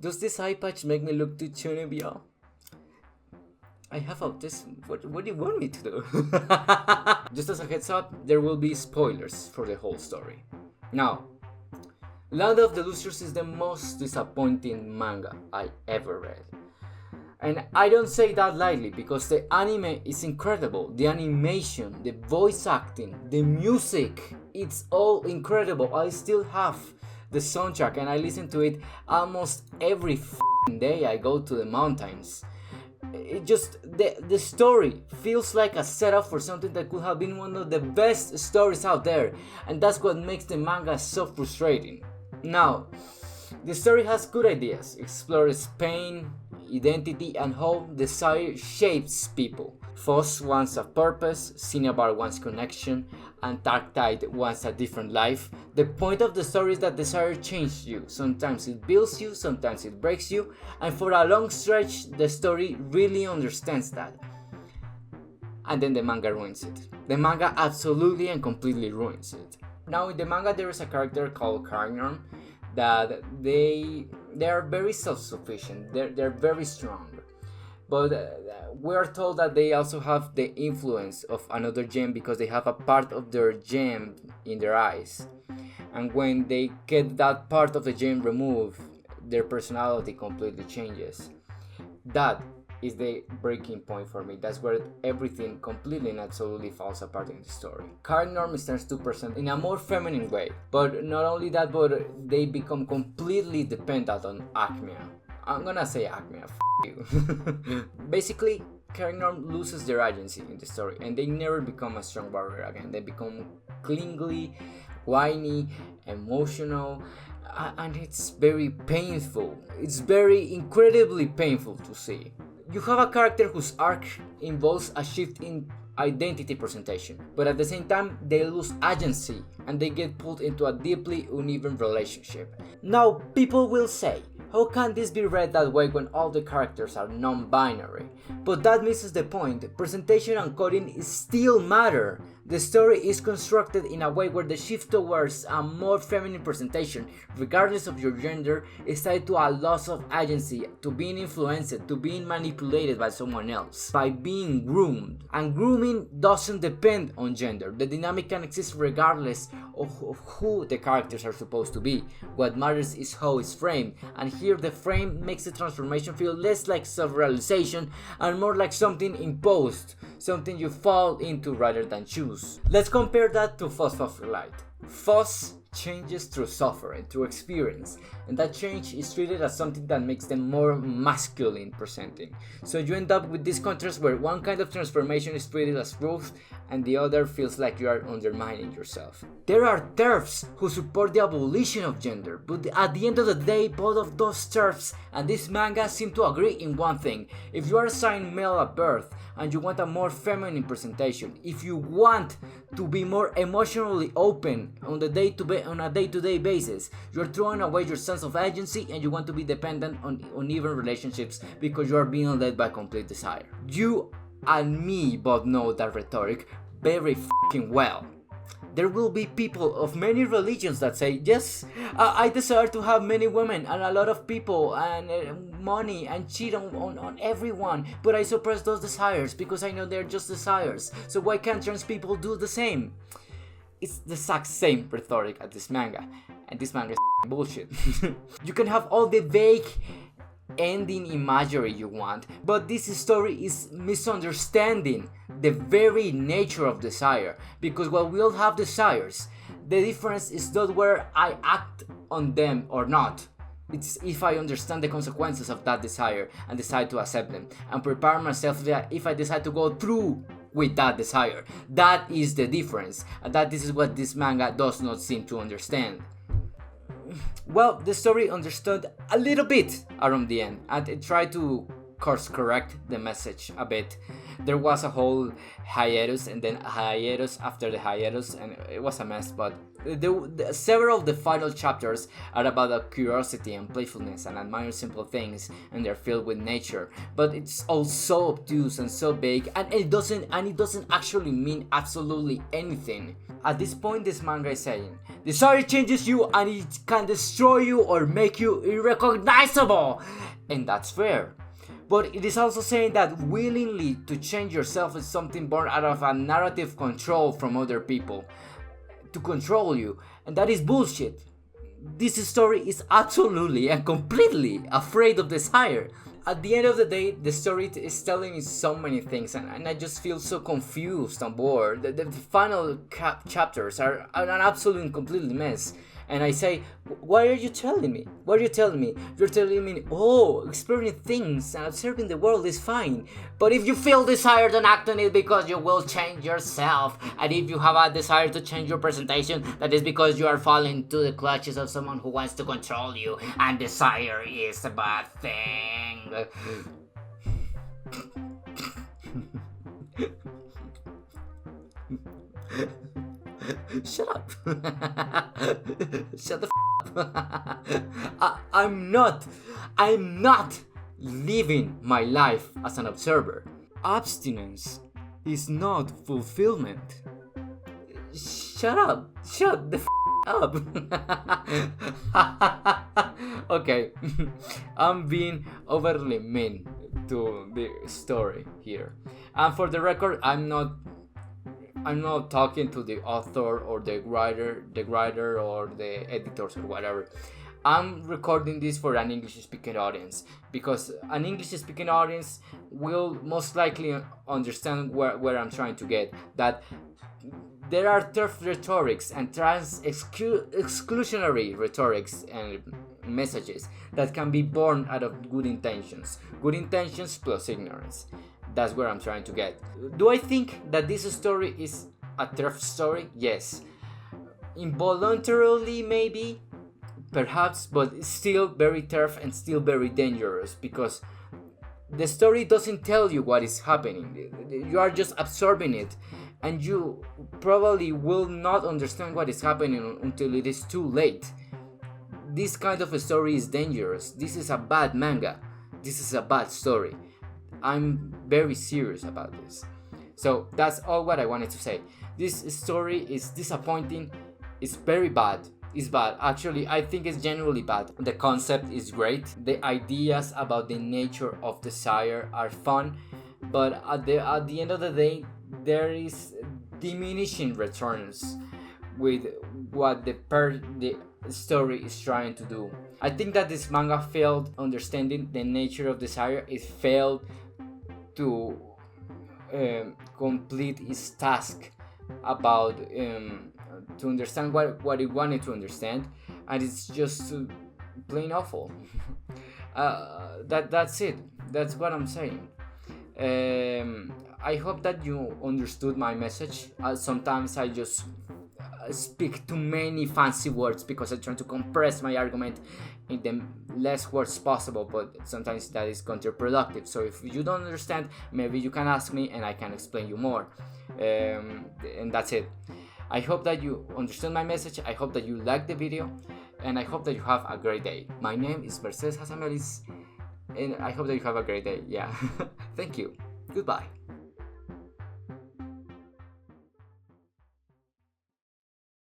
Does this eye patch make me look too Chunibyo? I have autism. What do you want me to do? Just as a heads up, there will be spoilers for the whole story. Now, Land of the Lustrous is the most disappointing manga I ever read. And I don't say that lightly because the anime is incredible. The animation, the voice acting, the music, it's all incredible. I still have the soundtrack and I listen to it almost every day I go to the mountains. It just, the story feels like a setup for something that could have been one of the best stories out there, and that's what makes the manga so frustrating. Now, the story has good ideas, explores pain, identity, and how desire shapes people. Foss wants a purpose, Cinnabar wants connection, and Darktide wants a different life. The point of the story is that desire changes you. Sometimes it builds you, sometimes it breaks you, and for a long stretch the story really understands that. And then the manga ruins it. The manga absolutely and completely ruins it. Now in the manga there is a character called Cairngorm that they are very self-sufficient, they're very strong. But we are told that they also have the influence of another gem because they have a part of their gem in their eyes. And when they get that part of the gem removed, their personality completely changes. That is the breaking point for me. That's where everything completely and absolutely falls apart in the story. Cairngorm stands 2% in a more feminine way. But not only that, but they become completely dependent on Acmea. I'm gonna say Acmea, you. Basically, Cairngorm loses their agency in the story and they never become a strong warrior again. They become clingy, whiny, emotional, and it's very painful. It's very incredibly painful to see. You have a character whose arc involves a shift in identity presentation, but at the same time they lose agency and they get pulled into a deeply uneven relationship. Now people will say, how can this be read that way when all the characters are non-binary? But that misses the point. Presentation and coding still matter. The story is constructed in a way where the shift towards a more feminine presentation, regardless of your gender, is tied to a loss of agency, to being influenced, to being manipulated by someone else, by being groomed. And grooming doesn't depend on gender. The dynamic can exist regardless of who the characters are supposed to be. What matters is how it's framed, and here the frame makes the transformation feel less like self-realization and more like something imposed, something you fall into rather than choose. Let's compare that to Foss Light. Foss changes through suffering, through experience, and that change is treated as something that makes them more masculine presenting. So you end up with this contrast where one kind of transformation is treated as growth and the other feels like you are undermining yourself. There are TERFs who support the abolition of gender, but at the end of the day, both of those TERFs and this manga seem to agree in one thing. If you are assigned male at birth and you want a more feminine presentation, if you want to be more emotionally open on a day-to-day basis, you're throwing away your sense of agency and you want to be dependent on uneven relationships because you are being led by complete desire. You and me both know that rhetoric very fucking well. There will be people of many religions that say, yes, I desire to have many women and a lot of people and money and cheat on everyone, but I suppress those desires because I know they're just desires. So why can't trans people do the same? It's the exact same rhetoric as this manga, and this manga is bullshit. You can have all the vague ending imagery you want, but this story is misunderstanding the very nature of desire, because while we all have desires, the difference is not where I act on them or not. It's if I understand the consequences of that desire and decide to accept them and prepare myself that if I decide to go through with that desire. That is the difference, and this is what this manga does not seem to understand. Well, the story understood a little bit around the end, and it tried to course correct the message a bit. There was a whole hiatus and then hiatus after the hiatus, and it was a mess, but several of the final chapters are about a curiosity and playfulness and admire simple things, and they're filled with nature, but it's all so obtuse and so vague, and it doesn't actually mean absolutely anything. At this point, this manga is saying desire changes you and it can destroy you or make you irrecognizable, and that's fair. But it is also saying that willingly to change yourself is something born out of a narrative control from other people to control you, and that is bullshit. This story is absolutely and completely afraid of desire. At the end of the day, the story is telling me so many things, and I just feel so confused and bored. The final chapters are an absolute and complete mess. And I say, what are you telling me? What are you telling me? You're telling me, oh, exploring things and observing the world is fine. But if you feel desire, don't act on it because you will change yourself. And if you have a desire to change your presentation, that is because you are falling into the clutches of someone who wants to control you. And desire is a bad thing. Shut up. Shut the up. I'm not living my life as an observer. Abstinence is not fulfillment. Shut up. Shut the up. Okay. I'm being overly mean to the story here. And for the record, I'm not talking to the author or the writer or the editors or whatever. I'm recording this for an English-speaking audience because an English-speaking audience will most likely understand where I'm trying to get. That there are turf rhetorics and exclusionary rhetorics and messages that can be born out of good intentions. Good intentions plus ignorance. That's where I'm trying to get. Do I think that this story is a turf story? Yes. Involuntarily, maybe? Perhaps, but it's still very turf and still very dangerous because the story doesn't tell you what is happening. You are just absorbing it, and you probably will not understand what is happening until it is too late. This kind of a story is dangerous. This is a bad manga. This is a bad story. I'm very serious about this. So that's all what I wanted to say. This story is disappointing. It's very bad. It's bad. Actually, I think it's genuinely bad. The concept is great. The ideas about the nature of desire are fun. But at the end of the day, there is diminishing returns with what the story is trying to do. I think that this manga failed understanding the nature of desire. It failed to complete its task about to understand what it wanted to understand, and it's just plain awful. That's it. That's what I'm saying. I hope that you understood my message. Sometimes I just speak too many fancy words because I try to compress my argument in the less words possible, but sometimes that is counterproductive. So if you don't understand, maybe you can ask me and I can explain you more. And that's it. I hope that you understood my message. I hope that you liked the video, and I hope that you have a great day. My name is Mercedes Hasamelis, and I hope that you have a great day. Yeah. Thank you. Goodbye.